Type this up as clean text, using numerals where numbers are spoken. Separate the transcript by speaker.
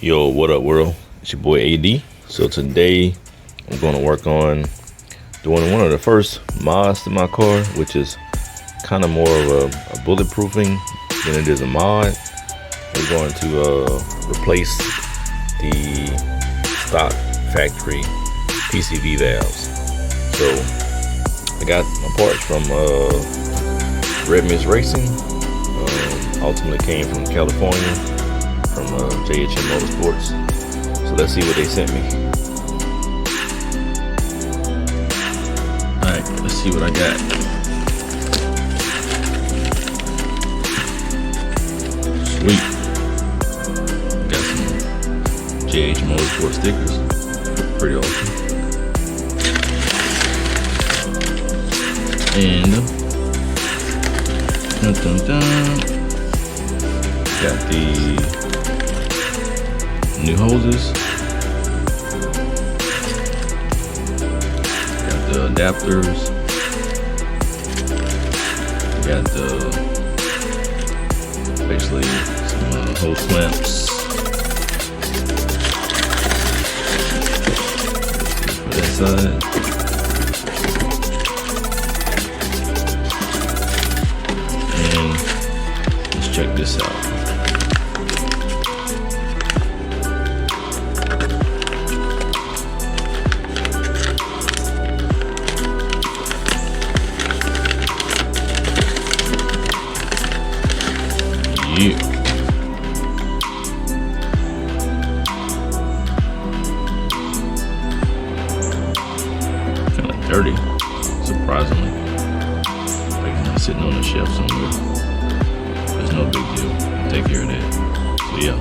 Speaker 1: Yo, what up, world? It's your boy AD. So today I'm going to work on doing one of the first mods to my car, which is kind of more of a bulletproofing than it is a mod. We're going to replace the stock factory PCV valves. So I got my parts from Red Mist Racing. Ultimately came from California, from JHM Motorsports. So let's see what they sent me. Alright, let's see what I got. Sweet. Got some JHM Motorsports stickers. Pretty awesome. And dun, dun, dun. Got the new hoses. Got the adapters. Got the basically some hose clamps. For that side. And let's check this out. Yeah. Kind of dirty, surprisingly. Like sitting on a shelf somewhere. There's no big deal. Take care of that. So yeah.